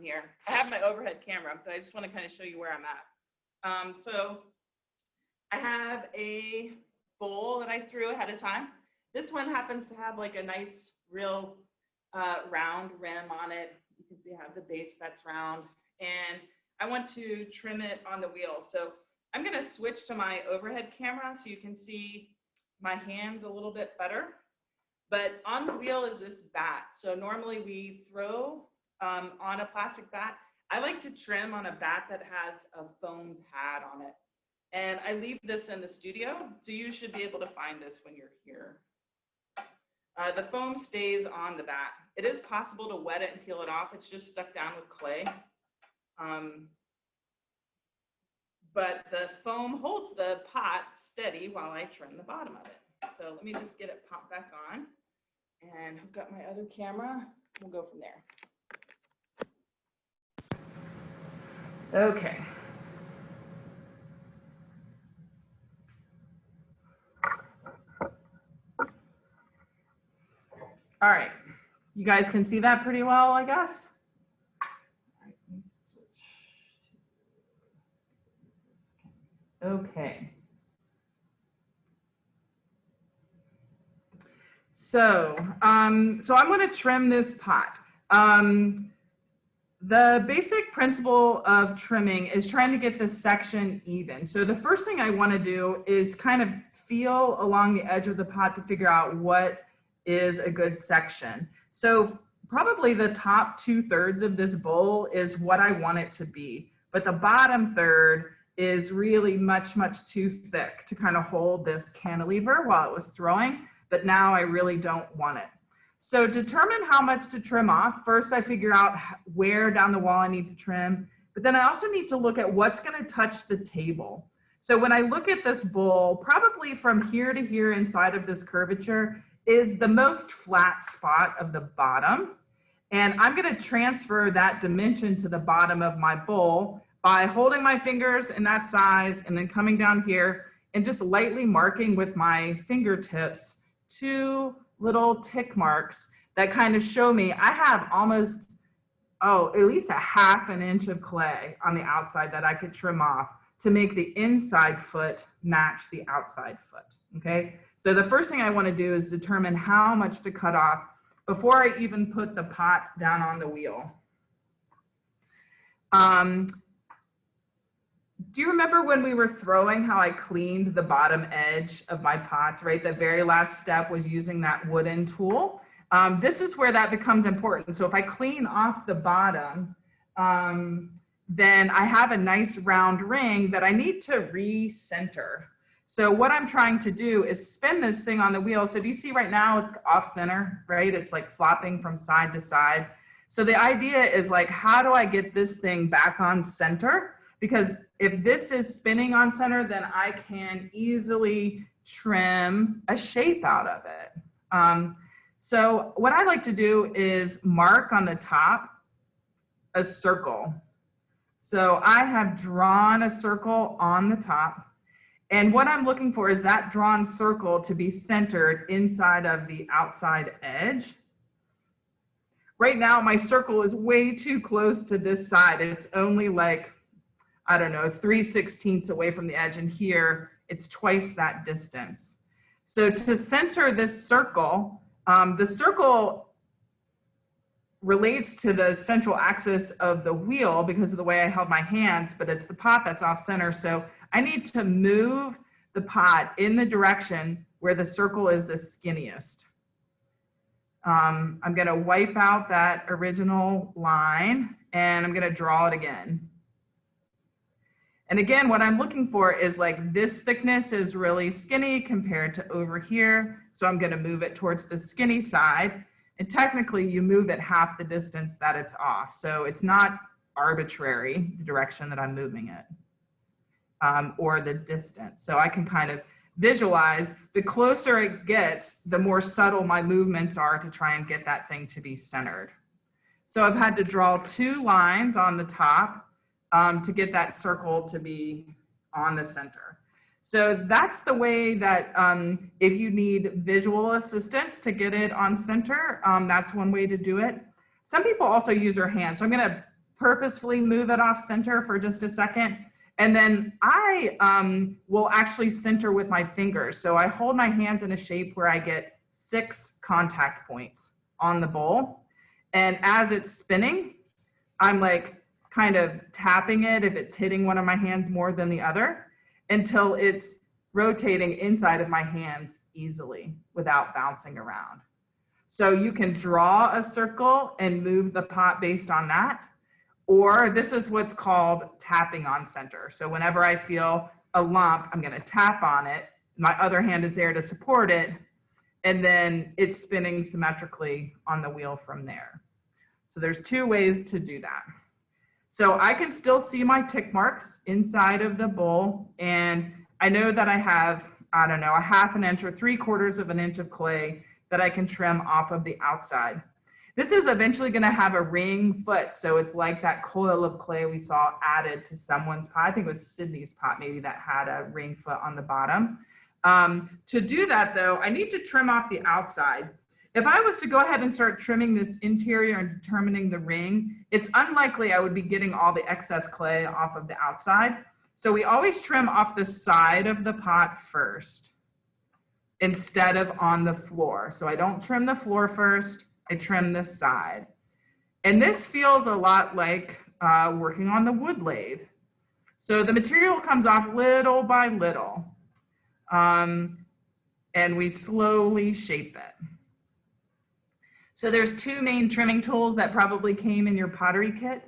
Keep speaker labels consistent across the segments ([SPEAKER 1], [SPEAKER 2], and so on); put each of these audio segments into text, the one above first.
[SPEAKER 1] in here. I have my overhead camera, but I just want to kind of show you where I'm at. So I have a bowl that I threw ahead of time. This one happens to have like a nice, real round rim on it. You can see I have the base that's round, and I want to trim it on the wheel. So I'm going to switch to my overhead camera so you can see my hands a little bit better. But on the wheel is this bat. So normally we throw on a plastic bat. I like to trim on a bat that has a foam pad on it. And I leave this in the studio, so you should be able to find this when you're here. The foam stays on the bat. It is possible to wet it and peel it off. It's just stuck down with clay. But the foam holds the pot steady while I trim the bottom of it. So let me just get it popped back on and hook up my other camera. We'll go from there. Okay. All right, you guys can see that pretty well, I guess. Okay. So I'm going to trim this pot. The basic principle of trimming is trying to get the section even. So the first thing I want to do is kind of feel along the edge of the pot to figure out what is a good section. So probably the top 2/3 of this bowl is what I want it to be, but the bottom third is really much too thick to kind of hold this cantilever while it was throwing, but now I really don't want it. So to determine how much to trim off, first I figure out where down the wall I need to trim, but then I also need to look at what's going to touch the table. So when I look at this bowl, probably from here to here inside of this curvature is the most flat spot of the bottom. And I'm going to transfer that dimension to the bottom of my bowl by holding my fingers in that size and then coming down here and just lightly marking with my fingertips 2 little tick marks that kind of show me I have almost, at least a 1/2 inch of clay on the outside that I could trim off to make the inside foot match the outside foot, okay? So the first thing I want to do is determine how much to cut off before I even put the pot down on the wheel. Do you remember when we were throwing how I cleaned the bottom edge of my pots, right? The very last step was using that wooden tool. This is where that becomes important. So if I clean off the bottom, then I have a nice round ring that I need to recenter. So what I'm trying to do is spin this thing on the wheel. So do you see right now it's off center, right? It's like flopping from side to side. So the idea is like, how do I get this thing back on center? Because if this is spinning on center, then I can easily trim a shape out of it. So what I like to do is mark on the top a circle. So I have drawn a circle on the top. And what I'm looking for is that drawn circle to be centered inside of the outside edge. Right now, my circle is way too close to this side. It's only like, I don't know, 3/16 away from the edge, and here it's twice that distance. So to center this circle, the circle relates to the central axis of the wheel because of the way I held my hands, but it's the pot that's off center. So I need to move the pot in the direction where the circle is the skinniest. I'm going to wipe out that original line and I'm going to draw it again. And again, what I'm looking for is like this thickness is really skinny compared to over here. So I'm going to move it towards the skinny side. And technically you move it half the distance that it's off. So it's not arbitrary, the direction that I'm moving it, or the distance. So I can kind of visualize the closer it gets, the more subtle my movements are to try and get that thing to be centered. So I've had to draw 2 lines on the top to get that circle to be on the center. So that's the way that if you need visual assistance to get it on center, that's one way to do it. Some people also use their hands. So I'm going to purposefully move it off center for just a second. And then I will actually center with my fingers. So I hold my hands in a shape where I get 6 contact points on the bowl. And as it's spinning, I'm like kind of tapping it if it's hitting one of my hands more than the other until it's rotating inside of my hands easily without bouncing around. So you can draw a circle and move the pot based on that. Or this is what's called tapping on center. So whenever I feel a lump, I'm going to tap on it. My other hand is there to support it. And then it's spinning symmetrically on the wheel from there. So there's 2 ways to do that. So I can still see my tick marks inside of the bowl. And I know that I have, I don't know, a 1/2 inch or 3/4 of an inch of clay that I can trim off of the outside. This is eventually going to have a ring foot. So it's like that coil of clay we saw added to someone's pot. I think it was Sydney's pot maybe that had a ring foot on the bottom. To do that though, I need to trim off the outside. If I was to go ahead and start trimming this interior and determining the ring, it's unlikely I would be getting all the excess clay off of the outside. So we always trim off the side of the pot first instead of on the floor. So I don't trim the floor first, I trim the side. And this feels a lot like working on the wood lathe. So the material comes off little by little, and we slowly shape it. So there's 2 main trimming tools that probably came in your pottery kit.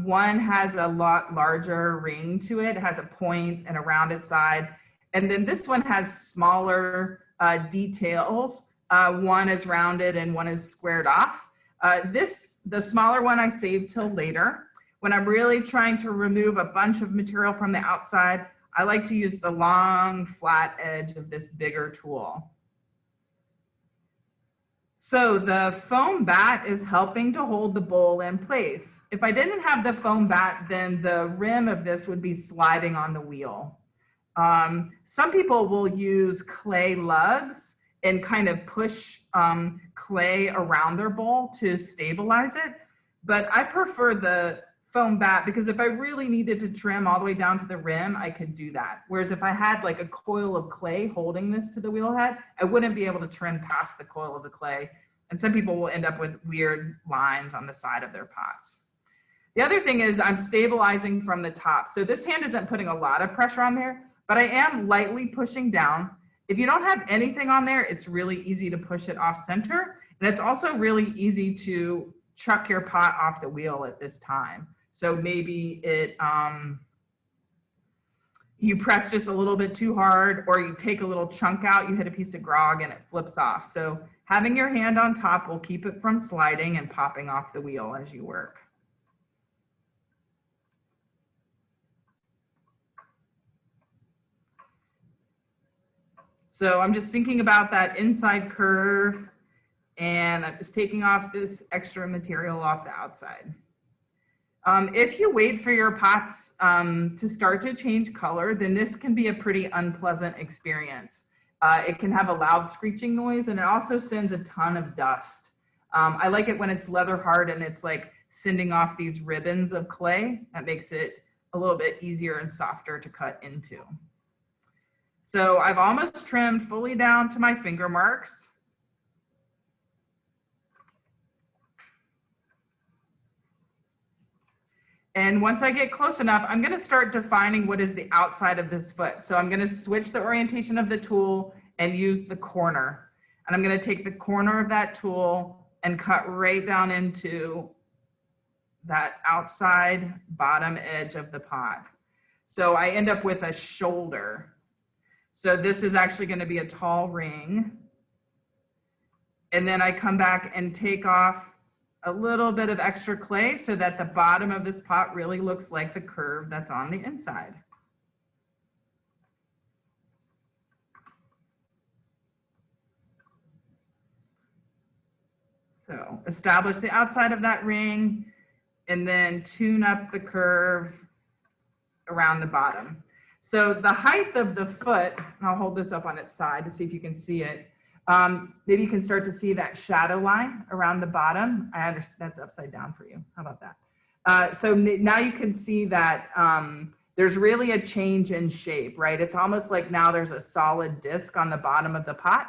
[SPEAKER 1] One has a lot larger ring to it. It has a point and a rounded side. And then this one has smaller details. One is rounded and one is squared off. The smaller one I saved till later. When I'm really trying to remove a bunch of material from the outside, I like to use the long flat edge of this bigger tool. So the foam bat is helping to hold the bowl in place. If I didn't have the foam bat, then the rim of this would be sliding on the wheel. Some people will use clay lugs and kind of push clay around their bowl to stabilize it. But I prefer the foam bat because if I really needed to trim all the way down to the rim, I could do that. Whereas if I had like a coil of clay holding this to the wheel head, I wouldn't be able to trim past the coil of the clay. And some people will end up with weird lines on the side of their pots. The other thing is I'm stabilizing from the top. So this hand isn't putting a lot of pressure on there, but I am lightly pushing down. If you don't have anything on there, it's really easy to push it off center. And it's also really easy to chuck your pot off the wheel at this time. So maybe you press just a little bit too hard, or you take a little chunk out, you hit a piece of grog and it flips off. So having your hand on top will keep it from sliding and popping off the wheel as you work. So I'm just thinking about that inside curve, and I'm just taking off this extra material off the outside. If you wait for your pots to start to change color, then this can be a pretty unpleasant experience. It can have a loud screeching noise, and it also sends a ton of dust. I like it when it's leather hard and it's like sending off these ribbons of clay. That makes it a little bit easier and softer to cut into. So I've almost trimmed fully down to my finger marks. And once I get close enough, I'm going to start defining what is the outside of this foot. So I'm going to switch the orientation of the tool and use the corner. And I'm going to take the corner of that tool and cut right down into that outside bottom edge of the pot. So I end up with a shoulder. So this is actually going to be a tall ring. And then I come back and take off a little bit of extra clay so that the bottom of this pot really looks like the curve that's on the inside. So establish the outside of that ring and then tune up the curve around the bottom. So the height of the foot, and I'll hold this up on its side to see if you can see it. Maybe you can start to see that shadow line around the bottom. I understand that's upside down for you. How about that? So now you can see that there's really a change in shape, right? It's almost like now there's a solid disc on the bottom of the pot.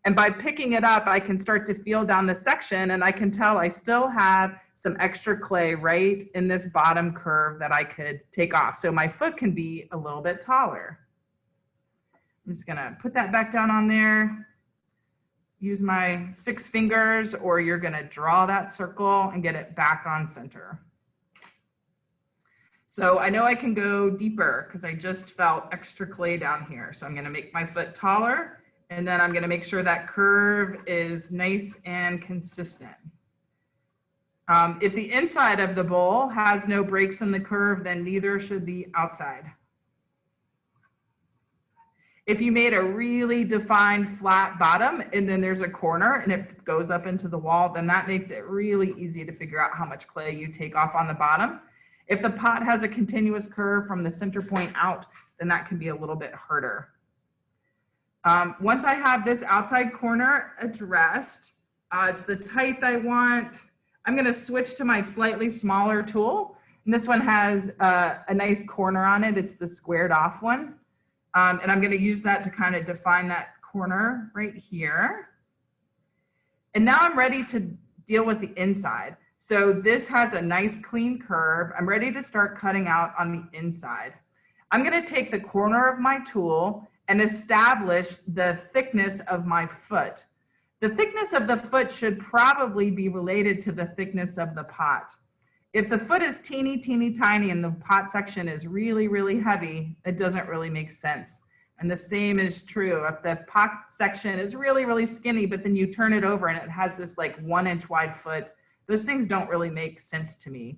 [SPEAKER 1] And by picking it up, I can start to feel down the section, and I can tell I still have some extra clay right in this bottom curve that I could take off. So my foot can be a little bit taller. I'm just gonna put that back down on there. Use my 6 fingers, or you're gonna draw that circle and get it back on center. So I know I can go deeper because I just felt extra clay down here. So I'm gonna make my foot taller, and then I'm gonna make sure that curve is nice and consistent. If the inside of the bowl has no breaks in the curve, then neither should the outside. If you made a really defined flat bottom and then there's a corner and it goes up into the wall, then that makes it really easy to figure out how much clay you take off on the bottom. If the pot has a continuous curve from the center point out, then that can be a little bit harder. Once I have this outside corner addressed, it's the type I want, I'm gonna switch to my slightly smaller tool. And this one has a nice corner on it. It's the squared off one. And I'm gonna use that to kind of define that corner right here. And now I'm ready to deal with the inside. So this has a nice clean curve. I'm ready to start cutting out on the inside. I'm gonna take the corner of my tool and establish the thickness of my foot. The thickness of the foot should probably be related to the thickness of the pot. If the foot is teeny, teeny, tiny and the pot section is really, really heavy, it doesn't really make sense. And the same is true if the pot section is really, really skinny, but then you turn it over and it has this like 1 inch wide foot, those things don't really make sense to me.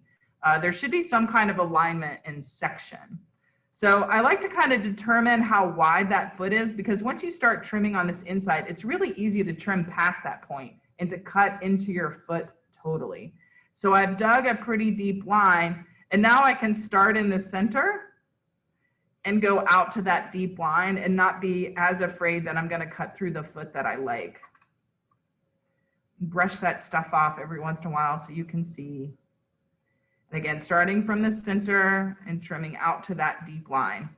[SPEAKER 1] There should be some kind of alignment in section. So I like to kind of determine how wide that foot is, because once you start trimming on this inside, it's really easy to trim past that point and to cut into your foot totally. So I've dug a pretty deep line, and now I can start in the center and go out to that deep line and not be as afraid that I'm gonna cut through the foot that I like. Brush that stuff off every once in a while so you can see. And again, starting from the center and trimming out to that deep line.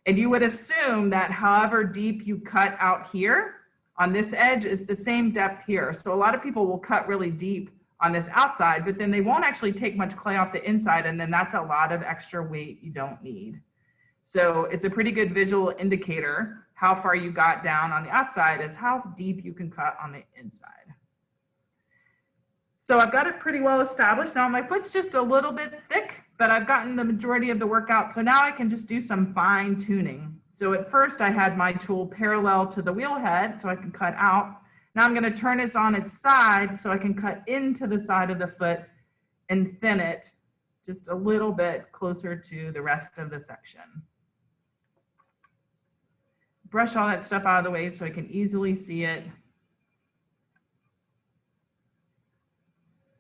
[SPEAKER 1] And you would assume that however deep you cut out here on this edge is the same depth here. So a lot of people will cut really deep on this outside, but then they won't actually take much clay off the inside, and then that's a lot of extra weight you don't need. So it's a pretty good visual indicator how far you got down on the outside is how deep you can cut on the inside. So I've got it pretty well established. Now my foot's just a little bit thick, but I've gotten the majority of the work out. So now I can just do some fine tuning. So at first I had my tool parallel to the wheel head so I can cut out. Now I'm gonna turn it on its side so I can cut into the side of the foot and thin it just a little bit closer to the rest of the section. Brush all that stuff out of the way so I can easily see it.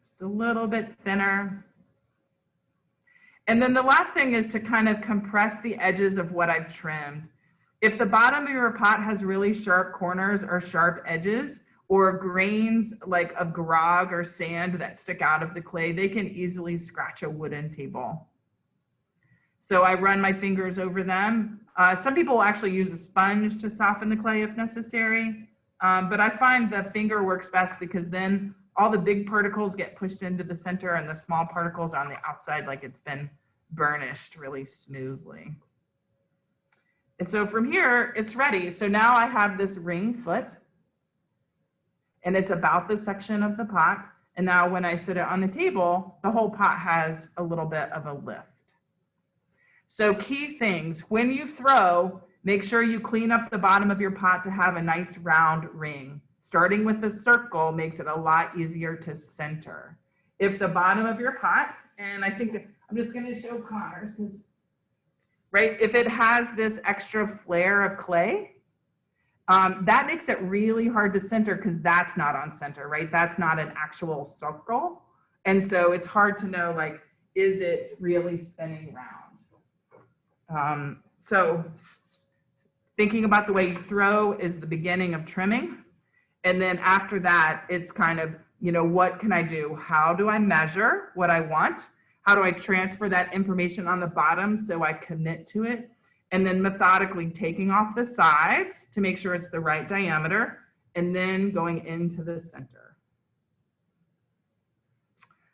[SPEAKER 1] Just a little bit thinner. And then the last thing is to kind of compress the edges of what I've trimmed. If the bottom of your pot has really sharp corners or sharp edges or grains like of grog or sand that stick out of the clay, they can easily scratch a wooden table. So I run my fingers over them. Some people will actually use a sponge to soften the clay if necessary, but I find the finger works best because then all the big particles get pushed into the center and the small particles on the outside like it's been burnished really smoothly. And so from here, it's ready. So now I have this ring foot and it's about the section of the pot. And now when I sit it on the table, the whole pot has a little bit of a lift. So key things, when you throw, make sure you clean up the bottom of your pot to have a nice round ring. Starting with the circle makes it a lot easier to center. If the bottom of your pot, and I think I'm just gonna show Connor's because, right, if it has this extra flare of clay, that makes it really hard to center because that's not on center, right? That's not an actual circle. And so it's hard to know, like, is it really spinning round? So thinking about the way you throw is the beginning of trimming. And then after that, it's kind of, you know, what can I do? How do I measure what I want? How do I transfer that information on the bottom so I commit to it? And then methodically taking off the sides to make sure it's the right diameter, and then going into the center.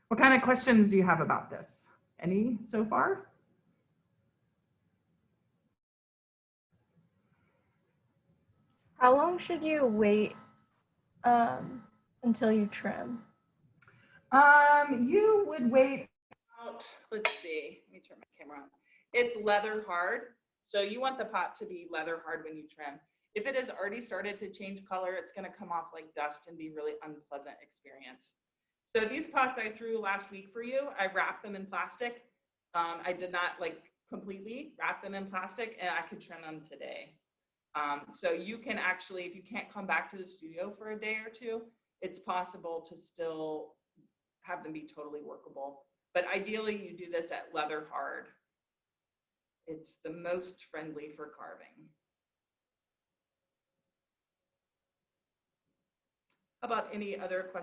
[SPEAKER 1] What kind of questions do you have about this? Any so far?
[SPEAKER 2] How long should you wait until you trim?
[SPEAKER 1] You would wait out, let's see, let me turn my camera on. It's leather hard, so you want the pot to be leather hard when you trim. If it has already started to change color, it's going to come off like dust and be really unpleasant experience. So these pots I threw last week for you, I wrapped them in plastic. I did not like completely wrap them in plastic, and I could trim them today. So you can actually, if you can't come back to the studio for a day or two, it's possible to still have them be totally workable. But ideally, you do this at leather hard. It's the most friendly for carving. How about any other questions?